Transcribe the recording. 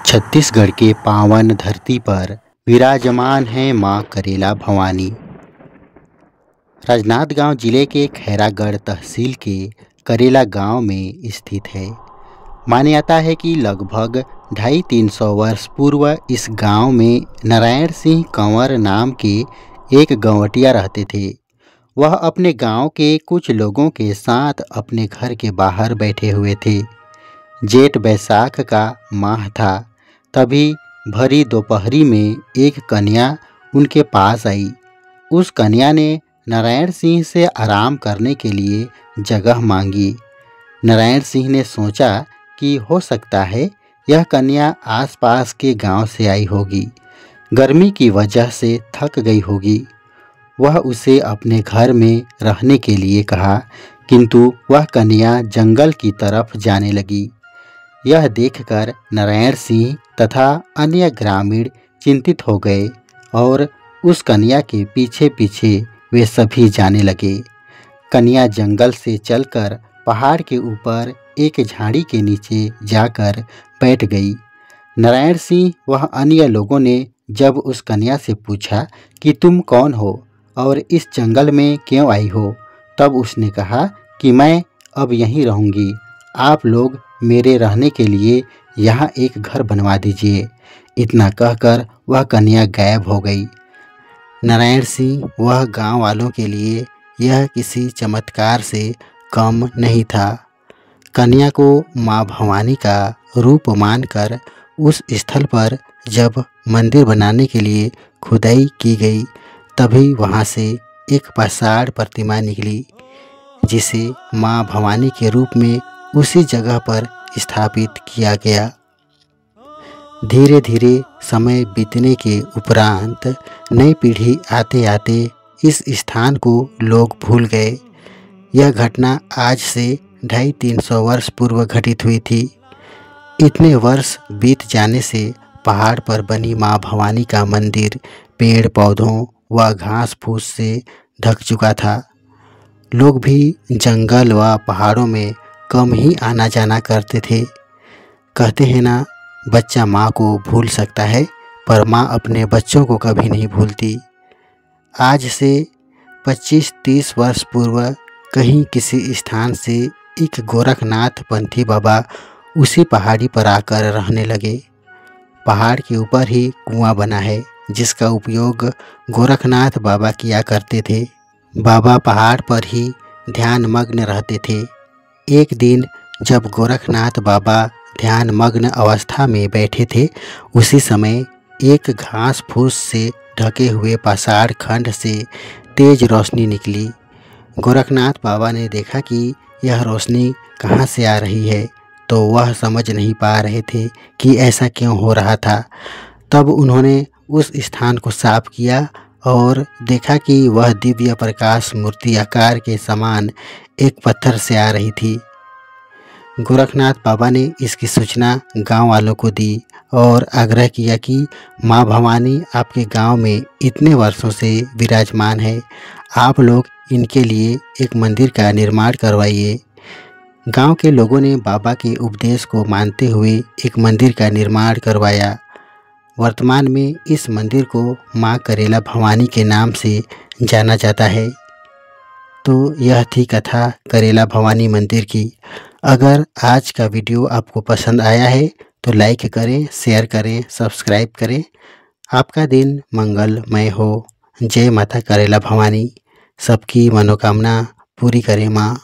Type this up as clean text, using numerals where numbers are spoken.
छत्तीसगढ़ के पावन धरती पर विराजमान है मां करेला भवानी। राजनांदगांव जिले के खैरागढ़ तहसील के करेला गांव में स्थित है। मान्यता है कि लगभग 250-300 वर्ष पूर्व इस गांव में नारायण सिंह कंवर नाम के एक गंवटिया रहते थे। वह अपने गांव के कुछ लोगों के साथ अपने घर के बाहर बैठे हुए थे। जेठ बैसाख का माह था। तभी भरी दोपहरी में एक कन्या उनके पास आई। उस कन्या ने नारायण सिंह से आराम करने के लिए जगह मांगी। नारायण सिंह ने सोचा कि हो सकता है यह कन्या आसपास के गांव से आई होगी, गर्मी की वजह से थक गई होगी। वह उसे अपने घर में रहने के लिए कहा, किंतु वह कन्या जंगल की तरफ जाने लगी। यह देखकर नारायण सिंह तथा अन्य ग्रामीण चिंतित हो गए और उस कन्या के पीछे पीछे वे सभी जाने लगे। कन्या जंगल से चलकर पहाड़ के ऊपर एक झाड़ी के नीचे जाकर बैठ गई। नारायण सिंह वह अन्य लोगों ने जब उस कन्या से पूछा कि तुम कौन हो और इस जंगल में क्यों आई हो, तब उसने कहा कि मैं अब यहीं रहूँगी। आप लोग मेरे रहने के लिए यहाँ एक घर बनवा दीजिए। इतना कहकर वह कन्या गायब हो गई। नारायण सिंह वह गांव वालों के लिए यह किसी चमत्कार से कम नहीं था। कन्या को मां भवानी का रूप मानकर उस स्थल पर जब मंदिर बनाने के लिए खुदाई की गई, तभी वहां से एक पाषाण प्रतिमा निकली, जिसे मां भवानी के रूप में उसी जगह पर स्थापित किया गया। धीरे धीरे समय बीतने के उपरांत नई पीढ़ी आते आते इस स्थान को लोग भूल गए। यह घटना आज से 250-300 वर्ष पूर्व घटित हुई थी। इतने वर्ष बीत जाने से पहाड़ पर बनी मां भवानी का मंदिर पेड़ पौधों व घास फूस से ढक चुका था। लोग भी जंगल व पहाड़ों में कम ही आना जाना करते थे। कहते हैं ना, बच्चा माँ को भूल सकता है पर माँ अपने बच्चों को कभी नहीं भूलती। आज से 25-30 वर्ष पूर्व कहीं किसी स्थान से एक गोरखनाथ पंथी बाबा उसी पहाड़ी पर आकर रहने लगे। पहाड़ के ऊपर ही कुआं बना है, जिसका उपयोग गोरखनाथ बाबा किया करते थे। बाबा पहाड़ पर ही ध्यान मग्न रहते थे। एक दिन जब गोरखनाथ बाबा ध्यान मग्न अवस्था में बैठे थे, उसी समय एक घास फूस से ढके हुए पाषाण खंड से तेज रोशनी निकली। गोरखनाथ बाबा ने देखा कि यह रोशनी कहाँ से आ रही है, तो वह समझ नहीं पा रहे थे कि ऐसा क्यों हो रहा था। तब उन्होंने उस स्थान को साफ किया और देखा कि वह दिव्य प्रकाश मूर्ति आकार के समान एक पत्थर से आ रही थी। गोरखनाथ बाबा ने इसकी सूचना गांव वालों को दी और आग्रह किया कि मां भवानी आपके गांव में इतने वर्षों से विराजमान है, आप लोग इनके लिए एक मंदिर का निर्माण करवाइए। गांव के लोगों ने बाबा के उपदेश को मानते हुए एक मंदिर का निर्माण करवाया। वर्तमान में इस मंदिर को मां करेला भवानी के नाम से जाना जाता है। तो यह थी कथा करेला भवानी मंदिर की। अगर आज का वीडियो आपको पसंद आया है तो लाइक करें, शेयर करें, सब्सक्राइब करें। आपका दिन मंगलमय हो। जय माता करेला भवानी। सबकी मनोकामना पूरी करे माँ।